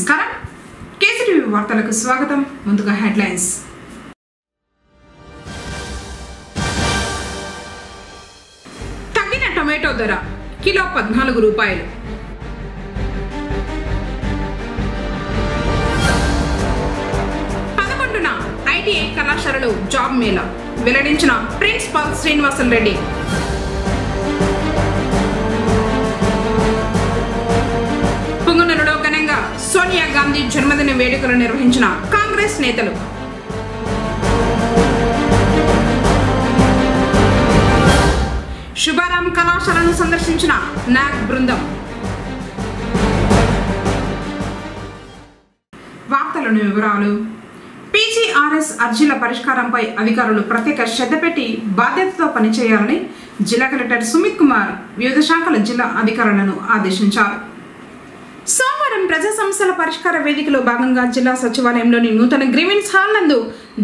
నమస్కారం కేసీటీవీ వార్తలకు స్వాగతం. ముందుగా హెడ్లైన్స్. తగ్గిన టొమాటో ధర కిలో 14 రూపాయలు. పదకొండున ఐటీఐ కళాశాలలో జాబ్ మేళా వెల్లడించిన ప్రిన్సిపాల్ శ్రీనివాసన్ రెడ్డి. పుంగనూరులో ఘనంగా సోనియా గాంధీ జన్మదిన వేడుకలు నిర్వహించిన కాంగ్రెస్ నేతలు. శుభారాం కళాశాలను సందర్శించిన నాగ్ బృందం. వార్తలను వివరాలు. పీజీఆర్ఎస్ అర్జీల పరిష్కారంపై అధికారులు ప్రత్యేక శ్రద్ధ పెట్టి బాధ్యతతో పనిచేయాలని జిల్లా కలెక్టర్ సుమిత్ కుమార్ వివిధ శాఖల జిల్లా అధికారులను ఆదేశించారు. సోమవారం ప్రజా సమస్యల పరిష్కార వేదికలో భాగంగా జిల్లా సచివాలయంలోని నూతన గ్రీవెన్స్ హాల్ నందు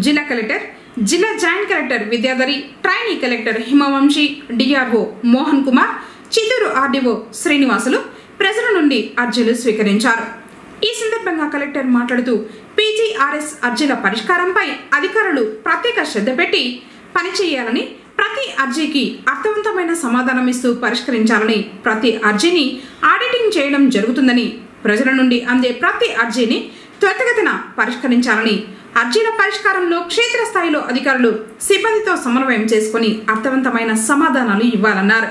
జిల్లా కలెక్టర్, జిల్లా joint collector Vidyadhari, trainee collector Himavamshi, DRO Mohan Kumar, Chittoor RDO Srinivasulu ప్రజల నుండి అర్జీలు స్వీకరించారు. ఈ సందర్భంగా కలెక్టర్ మాట్లాడుతూ పీజీఆర్ఎస్ అర్జీల పరిష్కారంపై అధికారులు ప్రత్యేక శ్రద్ధ పెట్టి పనిచేయాలని, ప్రతి అర్జీకి అర్థవంతమైన సమాధానం ఇస్తూ పరిష్కరించాలని, ప్రతి అర్జీని ఆడిటింగ్ చేయడం జరుగుతుందని, ప్రజల నుండి అందే ప్రతి అర్జీని త్వరితగతిన పరిష్కరించాలని, అర్జీల పరిష్కారంలో క్షేత్రస్థాయిలో అధికారులు సిబ్బందితో సమన్వయం చేసుకుని అర్థవంతమైన సమాధానాలు ఇవ్వాలన్నారు.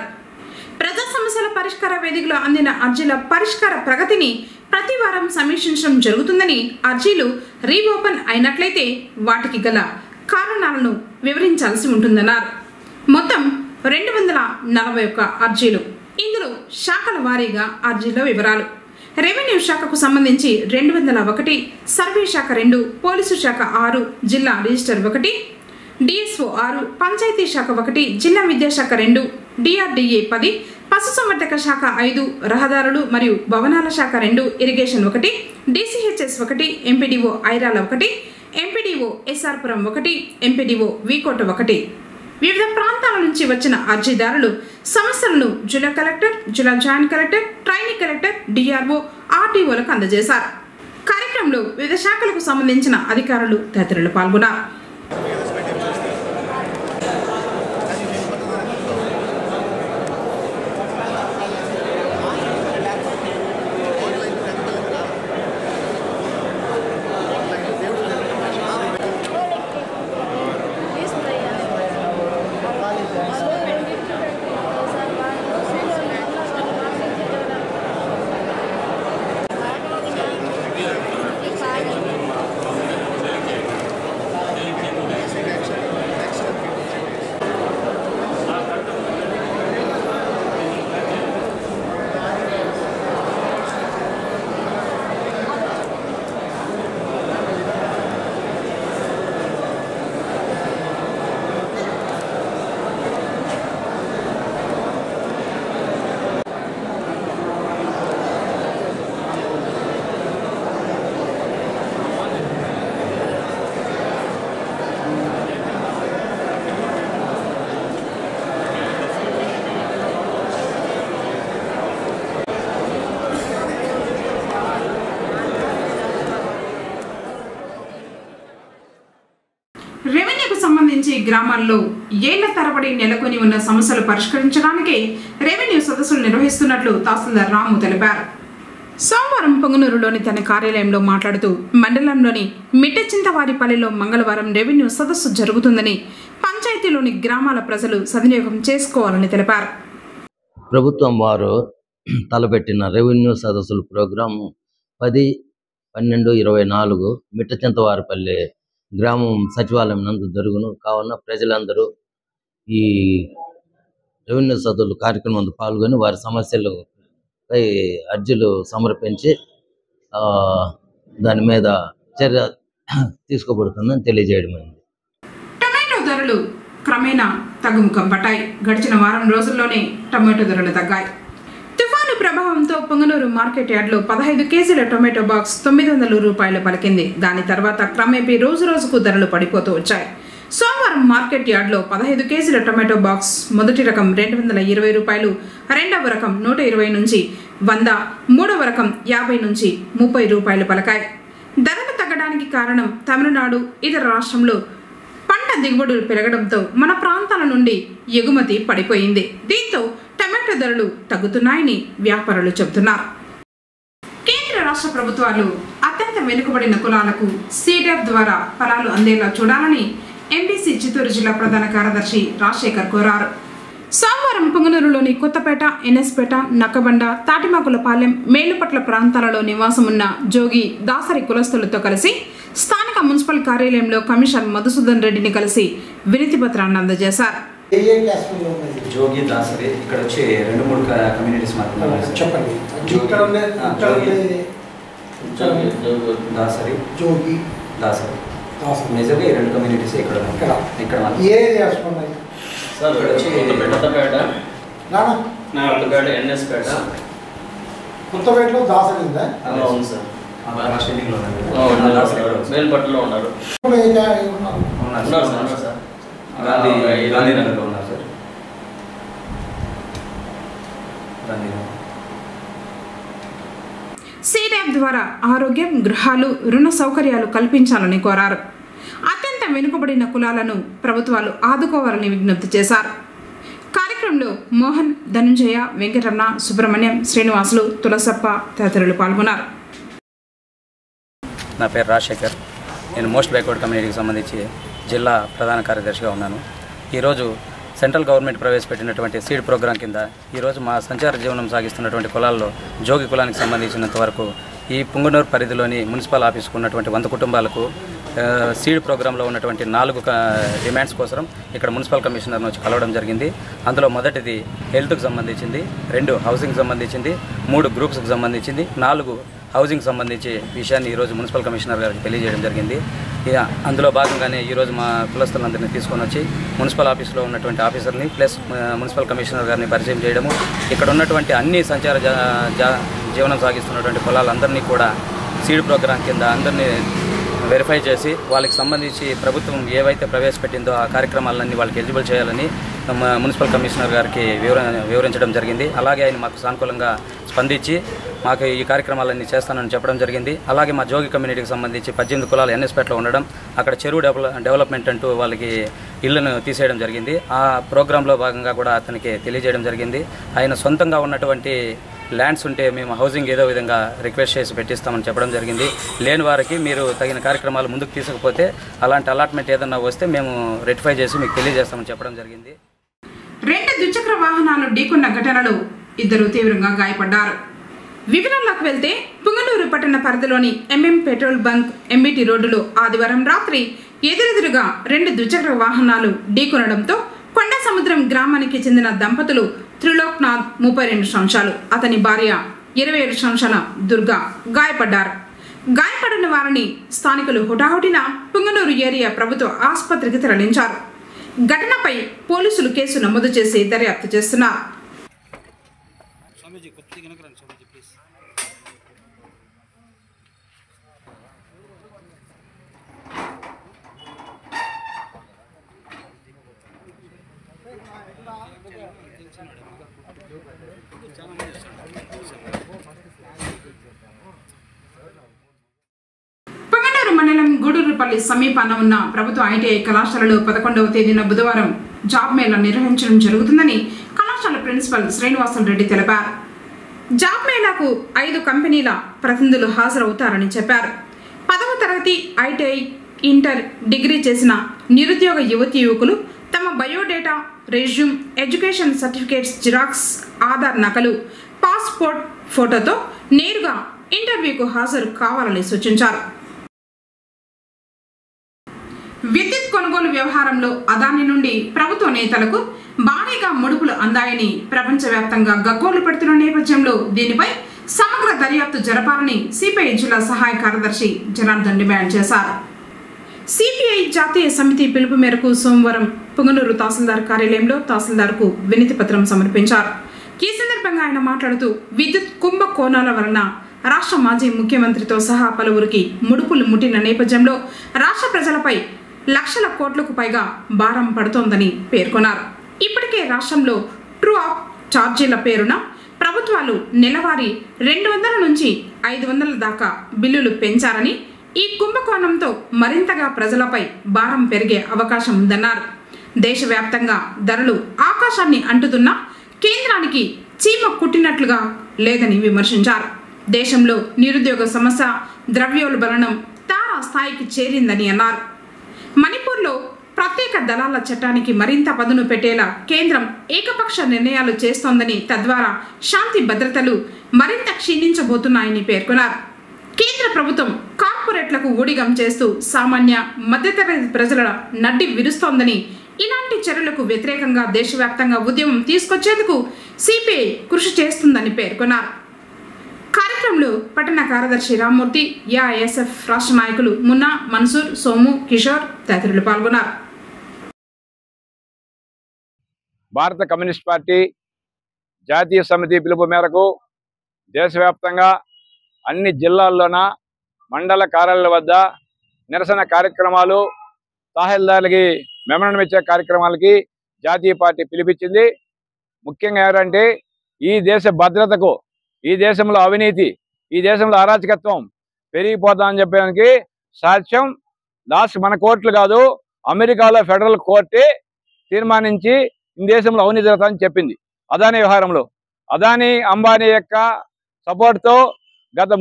ప్రజా సమస్యల పరిష్కార వేదికలో అందిన అర్జీల పరిష్కార ప్రగతిని ప్రతి వారం సమీక్షించడం జరుగుతుందని, అర్జీలు రీఓపెన్ అయినట్లయితే వాటికి గల కారణాలను వివరించాల్సి ఉంటుందన్నారు. మొత్తం 241 అర్జీలు. ఇందులో శాఖల వారీగా అర్జీల వివరాలు. రెవెన్యూ శాఖకు సంబంధించి 201, సర్వే శాఖ 2, పోలీసు శాఖ 6, జిల్లా రిజిస్టర్ 1, డిఎస్ఓ 6, పంచాయతీ శాఖ 1, జిల్లా విద్యాశాఖ 2, డిఆర్డీఏ 10, పశుసంవర్ధక శాఖ 5, రహదారులు మరియు భవనాల శాఖ 2, irrigation 1, DCHS 1, MPDO Irala 1, MPDO SR Puram 1, MPDO V Kota 1. వివిధ ప్రాంతాల నుంచి వచ్చిన అర్జీదారులు సమస్యలను జిల్లా కలెక్టర్, జిల్లా joint collector, trainee collector, DRO, ఆర్టీఓలకు అందజేశారు. కార్యక్రమంలో వివిధ శాఖలకు సంబంధించిన అధికారులు తదితరులు పాల్గొన్నారు. రెవెన్యూకు సంబంధించి గ్రామాల్లో ఏళ్ల తరబడి నెలకొని ఉన్న సమస్యలు పరిష్కరించడానికి రెవెన్యూ సదస్సులు నిర్వహిస్తున్నట్లు తహసీల్దార్ రాము తెలిపారు. సోమవారం పొంగనూరులోని తన కార్యాలయంలో మాట్లాడుతూ మండలంలోని మిట్టచింతవారిపల్లిలో మంగళవారం రెవెన్యూ సదస్సు జరుగుతుందని, పంచాయతీలోని గ్రామాల ప్రజలు సద్వినియోగం చేసుకోవాలని తెలిపారు. ప్రభుత్వం వారు తలపెట్టిన రెవెన్యూ సదస్సుల ప్రోగ్రాం 10/12/24 మిట్టచింతవారిపల్లి గ్రామం సచివాలయం నందు జరుగును. కావున ప్రజలందరూ ఈ రెవెన్యూ సదస్సుల కార్యక్రమం పాల్గొని వారి సమస్యలపై అర్జీలు సమర్పించి దాని మీద చర్య తీసుకోబడుతుందని తెలియజేయడమైంది. టమాటో ధరలు క్రమేణా తగ్గుముఖం పట్టాయి. గడిచిన వారం రోజుల్లోనే టమాటో ధరలు తగ్గాయి. తుఫాను ప్రభావంతో పొంగనూరు మార్కెట్ యార్డ్లో 15 కేజీల టొమాటో బాక్స్ 900 రూపాయలు పలికింది. దాని తర్వాత క్రమేపీ రోజు రోజుకు ధరలు పడిపోతూ వచ్చాయి. సోమవారం మార్కెట్ యార్డ్లో 15 కేజీల టొమాటో బాక్స్ మొదటి రకం 220 రూపాయలు, రెండవ రకం 120 నుంచి 100, మూడవ రకం 50 నుంచి 30 రూపాయలు పలకాయి. ధరలు తగ్గడానికి కారణం తమిళనాడు, ఇతర రాష్ట్రంలో పంట దిగుబడులు పెరగడంతో మన ప్రాంతాల నుండి ఎగుమతి పడిపోయింది. దీంతో టొమాటో ధరలు తగ్గుతున్నాయని వ్యాపారులు చెబుతున్నారు. కేంద్ర రాష్ట్ర ప్రభుత్వాలు అత్యంత వెనుకబడిన కులాలకు సీడెఫ్ ద్వారా ఫలాలు అందేలా చూడాలని ఎంబీసీ చిత్తూరు జిల్లా ప్రధాన కార్యదర్శి రాజశేఖర్ కోరారు. సోమవారం పుంగనూరులోని కొత్తపేట, ఎన్ఎస్పేట, నక్కబండ, తాటిమాకులపాలెం, మేలుపట్ల ప్రాంతాలలో నివాసం ఉన్న జోగి, దాసరి కులస్తులతో కలిసి స్థానిక మున్సిపల్ కార్యాలయంలో కమిషనర్ మధుసూదన్ రెడ్డిని కలిసి వినతి పత్రాన్ని అందజేశారు. జోగి, దాసరి ఇక్కడ వచ్చి 2-3 కమ్యూనిటీస్ చెప్పండి. దాసరి, జోగి, దాసరి మేజర్గా 2 కమ్యూనిటీస్ ఇక్కడ సార్ వచ్చి కొత్తపేట, ఎన్ఎస్పేట. కొత్తపేటలో దాసరి ఉందా? అవును సార్. మేల్పట్టులో ఉన్నారు. గాంధీనగర్లో ఉన్నారు సార్. సీడెఫ్ ద్వారా ఆరోగ్యం, గృహాలు, రుణ సౌకర్యాలు కల్పించాలని కోరారు. అత్యంత వెనుకబడిన కులాలను ప్రభుత్వాలు ఆదుకోవాలని విజ్ఞప్తి చేశారు. కార్యక్రమంలో మోహన్, ధనుంజయ, వెంకటరమణ, సుబ్రహ్మణ్యం, శ్రీనివాసులు, తులసప్ప తదితరులు పాల్గొన్నారు. నా పేరు రాజశేఖర్. నేను మోస్ట్ బ్యాక్వర్డ్ కమ్యూనిటీకి సంబంధించి జిల్లా ప్రధాన కార్యదర్శిగా ఉన్నాను. ఈరోజు సెంట్రల్ గవర్నమెంట్ ప్రవేశపెట్టినటువంటి సీడ్ ప్రోగ్రాం కింద ఈరోజు మా సంచార జీవనం సాగిస్తున్నటువంటి కులాల్లో జోగి కులానికి సంబంధించినంత వరకు ఈ పుంగనూరు పరిధిలోని మున్సిపల్ ఆఫీస్కు ఉన్నటువంటి 100 కుటుంబాలకు సీడ్ ప్రోగ్రాంలో ఉన్నటువంటి 4 డిమాండ్స్ కోసం ఇక్కడ మున్సిపల్ కమిషనర్ను వచ్చి కలవడం జరిగింది. అందులో మొదటిది హెల్త్కి సంబంధించింది, 2 హౌసింగ్కి సంబంధించింది, 3 గ్రూప్స్కి సంబంధించింది, 4 హౌసింగ్ సంబంధించి విషయాన్ని ఈరోజు మున్సిపల్ కమిషనర్ గారికి తెలియజేయడం జరిగింది. అందులో భాగంగానే ఈరోజు మా కులస్తులందరినీ తీసుకొని వచ్చి మున్సిపల్ ఆఫీస్లో ఉన్నటువంటి ఆఫీసర్ని ప్లస్ మున్సిపల్ కమిషనర్ గారిని పరిచయం చేయడము, ఇక్కడ ఉన్నటువంటి అన్ని సంచార జీవనం సాగిస్తున్నటువంటి కులాలందరినీ కూడా సీడ్ ప్రోగ్రాం కింద అందరినీ వెరిఫై చేసి వాళ్ళకి సంబంధించి ప్రభుత్వం ఏవైతే ప్రవేశపెట్టిందో ఆ కార్యక్రమాలన్నీ వాళ్ళకి ఎలిజిబుల్ చేయాలని మున్సిపల్ కమిషనర్ గారికి వివరించడం జరిగింది. అలాగే ఆయన మాకు సానుకూలంగా స్పందించి మాకు ఈ కార్యక్రమాలన్నీ చేస్తానని చెప్పడం జరిగింది. అలాగే మా జోగి కమ్యూనిటీకి సంబంధించి 18 కులాలు ఎన్ఎస్పేటలో ఉండడం, అక్కడ చెరువు డెవలప్మెంట్ అంటూ వాళ్ళకి ఇళ్లను తీసేయడం జరిగింది. ఆ ప్రోగ్రాంలో భాగంగా కూడా అతనికి తెలియజేయడం జరిగింది. ఆయన సొంతంగా ఉన్నటువంటి ల్యాండ్స్ ఉంటే మేము హౌసింగ్ ఏదో విధంగా రిక్వెస్ట్ చేసి పెట్టిస్తామని చెప్పడం జరిగింది. లేని వారికి మీరు తగిన కార్యక్రమాలు ముందుకు తీసుకపోతే అలాంటి అలాట్మెంట్ ఏదన్నా వస్తే మేము రెక్టిఫై చేసి మీకు తెలియజేస్తామని చెప్పడం జరిగింది. 2 ద్విచక్ర వాహనాలు ఢీకొన్న ఘటనలో 2 తీవ్రంగా గాయపడ్డారు. వివరాల్లోకి వెళ్తే పుంగనూరు పట్టణ పరిధిలోని ఎంఎం పెట్రోల్ బంక్ ఎంబీటీ రోడ్డులో ఆదివారం రాత్రి ఎదురెదురుగా 2 ద్విచక్ర వాహనాలు ఢీకొనడంతో కొండ సముద్రం గ్రామానికి చెందిన దంపతులు త్రిలోక్నాథ్ 32 సంవత్సరాలు, అతని భార్య 27 సంవత్సరాల దుర్గా గాయపడ్డారు. గాయపడిన వారిని స్థానికులు హుటాహుటిన పుంగనూరు ఏరియా ప్రభుత్వ ఆసుపత్రికి తరలించారు. ఘటనపై పోలీసులు కేసు నమోదు చేసి దర్యాప్తు చేస్తున్నారు. పుంగనూరు మండలం గూడూరుపల్లి సమీపాన ఉన్న ప్రభుత్వ ఐటీఐ కళాశాలలో 11వ తేదీన బుధవారం జాబ్ మేళా నిర్వహించడం జరుగుతుందని కళాశాల ప్రిన్సిపల్ శ్రీనివాసులు రెడ్డి తెలిపారు. జాబ్ మేళాకు 5 కంపెనీల ప్రతినిధులు హాజరవుతారని చెప్పారు. 10వ తరగతి, ఐటీఐ, ఇంటర్, డిగ్రీ చేసిన నిరుద్యోగ యువతీ యువకులు తమ biodata, resume, education certificates xerox, Aadhaar నకలు, పాస్పోర్ట్ ఫోటోతో నేరుగా ఇంటర్వ్యూకు హాజరు కావాలని సూచించారు. విద్యుత్ కొనుగోలు వ్యవహారంలో అదాని నుండి ప్రభుత్వ నేతలకు భారీగా ముడుపులు అందాయని ప్రపంచవ్యాప్తంగా గగ్గోలు పెడుతున్న నేపథ్యంలో దీనిపై సమగ్ర దర్యాప్తు జరపాలని సిపిఐ జిల్లా సహాయ కార్యదర్శి జనార్దన్ డిమాండ్ చేశారు. సిపిఐ జాతీయ సమితి పిలుపు మేరకు సోమవారం పుంగనూరు తహసీల్దార్ కార్యాలయంలో తహసీల్దార్కు వినతి పత్రం సమర్పించారు. ఈ సందర్భంగా ఆయన మాట్లాడుతూ విద్యుత్ కుంభకోణాల వలన రాష్ట్ర మాజీ ముఖ్యమంత్రితో సహా పలువురికి ముడుపులు ముట్టిన నేపథ్యంలో రాష్ట్ర ప్రజలపై లక్షల కోట్లకు పైగా భారం పడుతోందని పేర్కొన్నారు. ఇప్పటికే రాష్ట్రంలో ట్రూ అప్ ఛార్జీల పేరున ప్రభుత్వాలు నెలవారీ 200 నుంచి 500 దాకా బిల్లులు పెంచారని, ఈ కుంభకోణంతో మరింతగా ప్రజలపై భారం పెరిగే అవకాశం ఉందన్నారు. దేశవ్యాప్తంగా ధరలు ఆకాశాన్ని అంటుతున్నా కేంద్రానికి చీమ కుట్టినట్లుగా లేదని విమర్శించారు. దేశంలో నిరుద్యోగ సమస్య, ద్రవ్యోల్బణం తారా స్థాయికి చేరిందని అన్నారు. మణిపూర్లో ప్రత్యేక దళాల చట్టానికి మరింత పదును పెట్టేలా కేంద్రం ఏకపక్ష నిర్ణయాలు చేస్తోందని, తద్వారా శాంతి భద్రతలు మరింత క్షీణించబోతున్నాయని పేర్కొన్నారు. కేంద్ర ప్రభుత్వం కార్పొరేట్లకు ఊడిగం చేస్తూ సామాన్య మధ్యతరగతి ప్రజల నడ్డి విరుస్తోందని, ఇలాంటి చర్యలకు వ్యతిరేకంగా దేశవ్యాప్తంగా ఉద్యమం తీసుకొచ్చేందుకు సిపిఐ కృషి చేస్తుందని పేర్కొన్నారు. కార్యక్రమంలో పట్టణ కార్యదర్శి రామ్మూర్తి, ఏఐఎస్ఎఫ్ రాష్ట్ర నాయకులు మున్నా, మన్సూర్, సోము, కిషోర్ తదితరులు పాల్గొన్నారు. భారత కమ్యూనిస్ట్ పార్టీ జాతీయ సమితి పిలుపు మేరకు దేశవ్యాప్తంగా అన్ని జిల్లాల్లోన మండల కార్యాలయాల వద్ద నిరసన కార్యక్రమాలు, తహసీల్దార్లకి మెమోరాండం ఇచ్చే కార్యక్రమాలకి జాతీయ పార్టీ పిలిపించింది. ముఖ్యంగా ఎవరంటే ఈ దేశ భద్రతకు, ఈ దేశంలో అవినీతి, ఈ దేశంలో అరాచకత్వం పెరిగిపోతామని చెప్పడానికి సాక్ష్యం లాస్ట్ మన కోర్టులు కాదు, అమెరికాలో ఫెడరల్ కోర్టే తీర్మానించి ఈ దేశంలో అవినీతి జరుగుతుందని చెప్పింది. అదానీ వ్యవహారంలో అదానీ అంబానీ యొక్క సపోర్ట్తో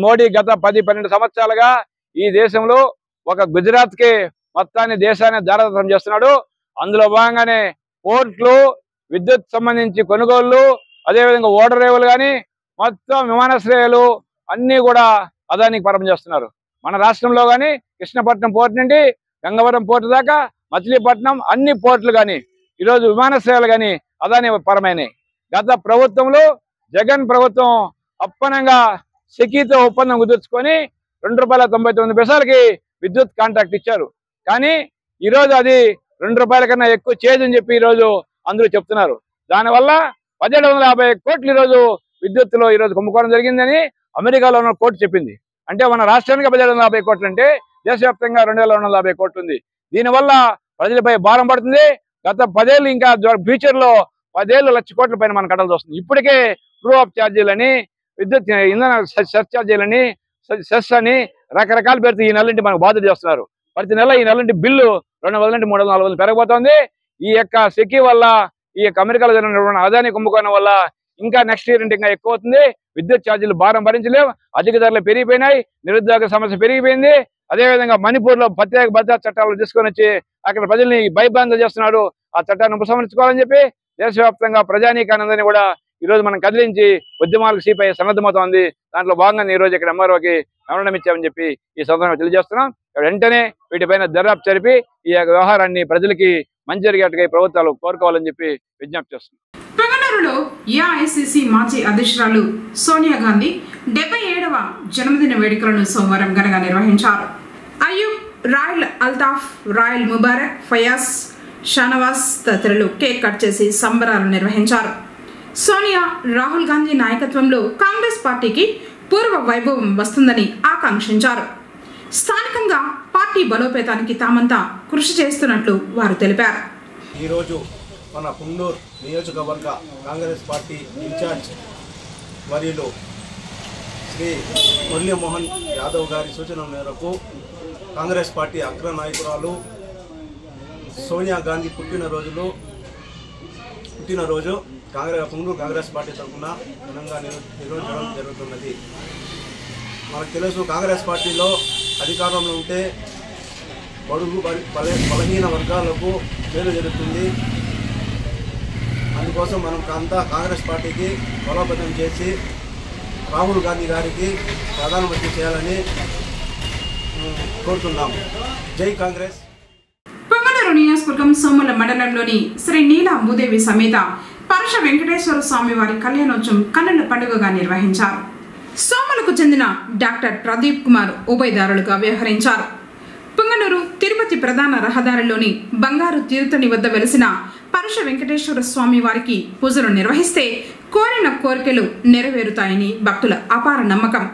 మోడీ గత 10-12 సంవత్సరాలుగా ఈ దేశంలో ఒక గుజరాత్కి మొత్తాన్ని దేశాన్ని దారదత్తం చేస్తున్నాడు. అందులో భాగంగానే పోర్ట్లు, విద్యుత్ సంబంధించి కొనుగోళ్లు, అదేవిధంగా ఓడర్ రేవులు కానీ మొత్తం విమానాశ్రయాలు అన్నీ కూడా అదానికి పరం చేస్తున్నారు. మన రాష్ట్రంలో కానీ కృష్ణపట్నం పోర్టు నుండి గంగవరం పోర్టు దాకా, మచిలీపట్నం అన్ని పోర్టులు కానీ ఈరోజు విమానాశ్రయాలు కానీ అదాని పరమైనవి. గత ప్రభుత్వంలో జగన్ ప్రభుత్వం అప్పనంగా సెకీతో ఒప్పందం కుదుర్చుకొని ₹2.99 విద్యుత్ కాంట్రాక్ట్ ఇచ్చారు. కానీ ఈరోజు అది ₹2 కన్నా ఎక్కువ చేయదని చెప్పి ఈరోజు అందరూ చెప్తున్నారు. దానివల్ల 1750 కోట్లు ఈరోజు విద్యుత్తులో ఈరోజు కుంభకోణం జరిగిందని అమెరికాలో ఉన్న కోర్టు చెప్పింది. అంటే మన రాష్ట్రానికి 1750 కోట్లు అంటే దేశవ్యాప్తంగా 2250 కోట్లు ఉంది. దీనివల్ల ప్రజలపై భారం పడుతుంది. గత 10 ఏళ్ళు ఇంకా ఫ్యూచర్లో 10 ఏళ్ళు లక్ష కోట్ల పైన మనం కట్టాల్సి వస్తుంది. ఇప్పటికే ట్రూ అప్ ఛార్జీలని, విద్యుత్ ఇంధన సర్ఛార్జీలని, సెస్ అని రకరకాల పేరుతో ఈ నెలంటి మనకు బాధ్యత చేస్తున్నారు. ప్రతి నెల ఈ నెలంటి బిల్లు 200 నుండి 300-400 పెరగబోతోంది. ఈ యొక్క సెకీ వల్ల, ఈ యొక్క అమెరికాలో జరిగిన అదానీ కుంభకోణం వల్ల ఇంకా నెక్స్ట్ ఇయర్ ఇంకా ఎక్కువ అవుతుంది. విద్యుత్ ఛార్జీలు భారం భరించలేవు, అధిక ధరలు పెరిగిపోయినాయి, నిరుద్యోగ సమస్య పెరిగిపోయింది. అదేవిధంగా మణిపూర్లో ప్రత్యేక భద్రతా చట్టాలు తీసుకొని వచ్చి అక్కడ ప్రజల్ని భయభ్రాంతులు చేస్తున్నాడు. ఆ చట్టాన్ని ఉపసంహరించుకోవాలని చెప్పి దేశవ్యాప్తంగా ప్రజానీకానందని కూడా ఈరోజు మనం కదిలించి ఉద్యమాలకు సిపిఐ సన్నద్ధమవుతోంది. దాంట్లో భాగంగా ఈరోజు ఇక్కడ ఎంఆర్ఓకి మెమోరాండం ఇచ్చామని చెప్పి ఈ సందర్భంగా తెలియజేస్తున్నాం. వెంటనే వీటిపైన దర్యాప్తు జరిపి ఈ వ్యవహారాన్ని ప్రజలకి మంచి జరిగేట్టుగా ఈ ప్రభుత్వాలు కోరుకోవాలని చెప్పి విజ్ఞప్తి చేస్తున్నాం. పొంగనూరులో ఏఐసిసి మాజీ అధ్యక్షురాలు సోనియా గాంధీ 77వ జన్మదిన వేడుకలను సోమవారం ఘనంగా నిర్వహించారు. అయ్యూబ్, రాయల్ అల్తాఫ్, రాయల్ ముబారక్, ఫయాజ్, షానవాజ్ తదితరులు కేక్ కట్ చేసి సంబరాలు నిర్వహించారు. సోనియా, రాహుల్ గాంధీ నాయకత్వంలో కాంగ్రెస్ పార్టీకి పూర్వ వైభవం వస్తుందని ఆకాంక్షించారు. స్థానికంగా పార్టీ బలోపేతానికి తామంతా కృషి చేస్తున్నట్లు వారు తెలిపారు. ఈరోజు మన పుంగనూరు నియోజకవర్గ కాంగ్రెస్ పార్టీ ఇన్ఛార్జ్ వర్యులు శ్రీ మురళీమోహన్ యాదవ్ గారి సూచన మేరకు కాంగ్రెస్ పార్టీ అగ్ర నాయకురాలు సోనియా గాంధీ పుట్టినరోజు పుంగనూరు కాంగ్రెస్ పార్టీ తరఫున ఘనంగా నిర్వహించడం జరుగుతున్నది. మనకు తెలుసు, కాంగ్రెస్ పార్టీలో అధికారంలో ఉంటే బడుగు బలహీన వర్గాలకు మేలు జరుగుతుంది. అందుకోసం మనం అంతా కాంగ్రెస్ పార్టీకి బలోపేతం చేసి రాహుల్ గాంధీ గారికి ప్రధానమంత్రి చేయాలని కోరుతున్నాం. జై కాంగ్రెస్. పొంగనూరు నియోజకవర్గం సోముల మండలంలోని శ్రీ నీలా భూదేవి సమేత పరశ వెంకటేశ్వర స్వామి వారి కళ్యాణోత్సవం కన్నుల పండుగగా నిర్వహించారు. సోములకు చెందిన డాక్టర్ ప్రదీప్ కుమార్ ఉభయదారులుగా వ్యవహరించారు. పొంగనూరు తిరుపతి ప్రధాన రహదారిలోని బంగారు తీర్థుని వద్ద వెలిసిన పరశ వెంకటేశ్వర స్వామి వారికి పూజలు నిర్వహిస్తే కోరిన కోరికలు నెరవేరుతాయని భక్తుల అపార నమ్మకం.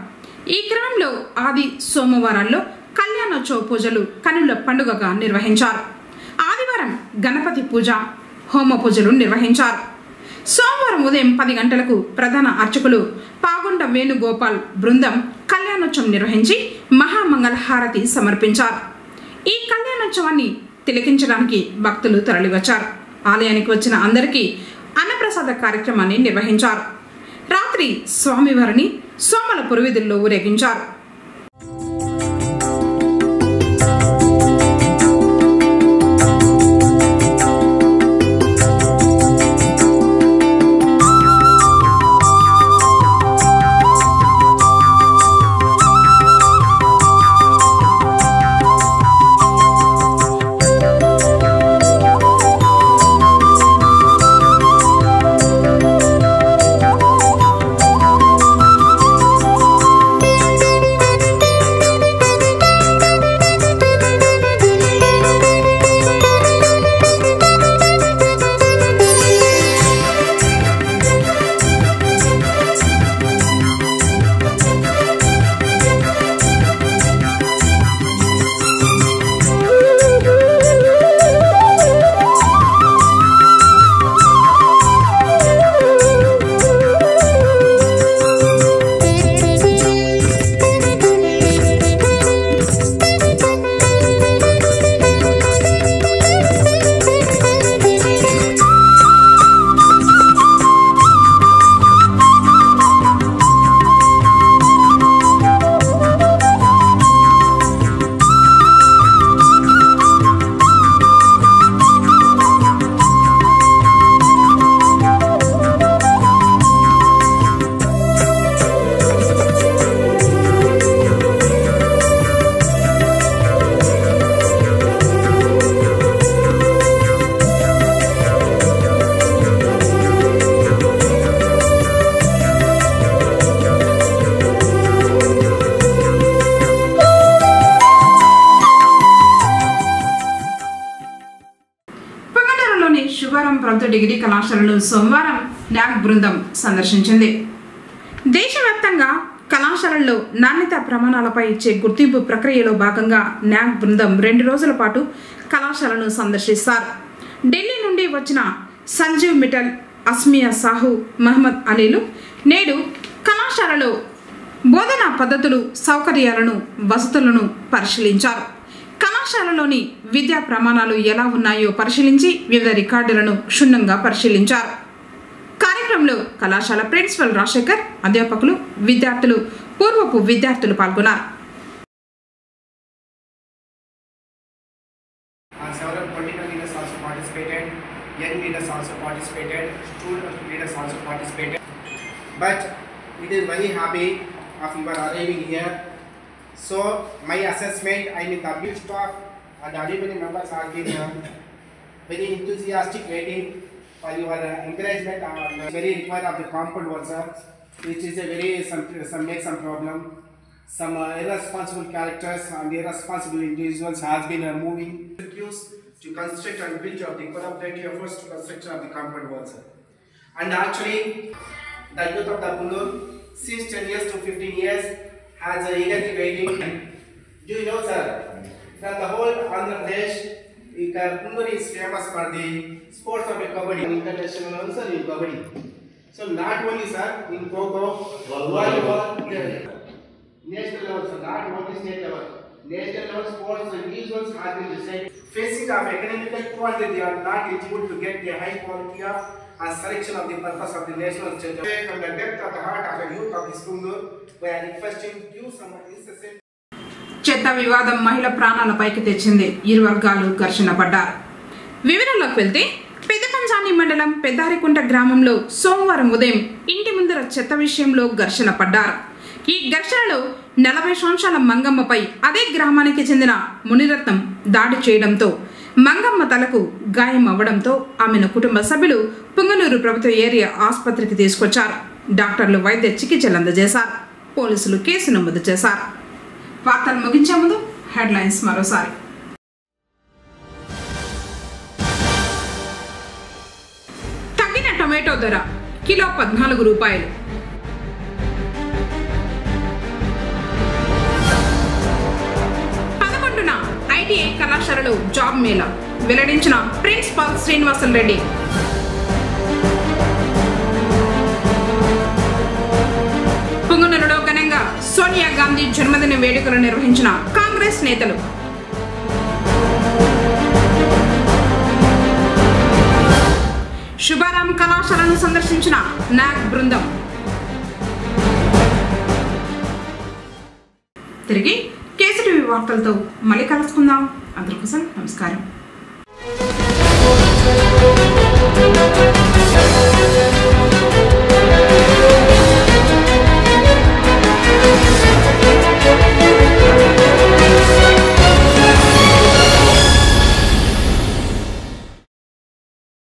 ఈ క్రమంలో ఆది సోమవారాల్లో కళ్యాణోత్సవ పూజలు కనుల పండుగగా నిర్వహించారు. ఆదివారం గణపతి పూజ, హోమ పూజలు నిర్వహించారు. సోమవారం ఉదయం 10 గంటలకు ప్రధాన అర్చకులు పాగుంట వేణుగోపాల్ బృందం కళ్యాణోత్సవం నిర్వహించి మహామంగళ హారతి సమర్పించారు. ఈ కళ్యాణోత్సవాన్ని తిలకించడానికి భక్తులు తరలివచ్చారు. ఆలయానికి వచ్చిన అందరికీ అన్నప్రసాద కార్యక్రమాన్ని నిర్వహించారు. రాత్రి స్వామివారిని సోమల పురవీధుల్లో ఊరేగించారు. శుభారం ప్రభుత్వ డిగ్రీ కళాశాలను సోమవారం న్యాక్ బృందం సందర్శించింది. దేశవ్యాప్తంగా కళాశాలల్లో నాణ్యతా ప్రమాణాలపై ఇచ్చే గుర్తింపు ప్రక్రియలో భాగంగా న్యాక్ బృందం 2 రోజుల పాటు కళాశాలను సందర్శిస్తారు. ఢిల్లీ నుండి వచ్చిన సంజీవ్ మిట్టల్, అస్మియా సాహు, మహమ్మద్ అలీలు నేడు కళాశాలలో బోధనా పద్ధతులు, సౌకర్యాలను, వసతులను పరిశీలించారు. కళాశాలలోని విద్యా ప్రమాణాలు ఎలా ఉన్నాయో పరిశీలించి వివిధ రికార్డులను క్షుణ్ణంగా పరిశీలించారు. కార్యక్రమంలో కళాశాల ప్రిన్సిపల్ రాజశేఖర్, అధ్యాపకులు, విద్యార్థులు, పూర్వపు విద్యార్థులు పాల్గొన్నారు. Several political leaders also participated, young leaders also participated, student leaders also participated. But it is very happy of your arriving here. So my assessment, I mean the big staff and the alumni members have been very enthusiastic waiting for your encouragement and very required of the compound also, which is a very make some problem. Some irresponsible characters and irresponsible individuals has been moving to construct and build of the collaborative efforts to construction of the compound walls. And actually, the youth of the Punur, since 10 years to 15 years, has eagerly waiting. Do you know, sir, that the whole Andhra Pradesh, Punur is famous for the sports of Kabaddi, international also in Kabaddi. So not only, sir, in Kho-Kho, volleyball, national level, so not only state level, national level sports and individuals have been decided. Facing of academical quality, they are not able to get the high quality of and selection of the purpose of the national stage. From the depth of the heart of the youth of this Punur, we are requesting you some incessant. చెత్త వివాదం మహిళ ప్రాణాలపైకి తెచ్చింది. ఇరు వర్గాలు ఘర్షణ పడ్డారు. వివరాల్లోకి వెళ్తే పెద్దపంచాని మండలం పెద్దారికుంట గ్రామంలో సోమవారం ఉదయం ఇంటి ముందర చెత్త విషయంలో ఘర్షణ పడ్డారు. ఈ ఘర్షణలో 40 సంవత్సరాల మంగమ్మపై అదే గ్రామానికి చెందిన మునిరత్నం దాడి చేయడంతో మంగమ్మ తలకు గాయం అవ్వడంతో ఆమెను కుటుంబ సభ్యులు పుంగనూరు ప్రభుత్వ ఏరియా ఆసుపత్రికి తీసుకొచ్చారు. డాక్టర్లు వైద్య చికిత్సలు అందజేశారు. పోలీసులు కేసు నమోదు చేశారు. వార్తలు ముగించే ముందు హెడ్లైన్స్ మరోసారి. తగ్గిన టొమాటో ధర కిలో 14 రూపాయలు. ఐటీఐ కళాశాలలో జాబ్ మేళా వెల్లడించిన ప్రిన్సిపాల్ శ్రీనివాసన్ రెడ్డి. పుంగనూరులో ఘనంగా సోనియా గాంధీ జన్మదిన వేడుకలు నిర్వహించిన కాంగ్రెస్ నేతలు. శుభారాం కళాశాలను సందర్శించిన నాగ్ బృందం. తిరిగి కేసీటీవీ వార్తలతో మళ్ళీ కలుసుకుందాం. అందరికోసం నమస్కారం.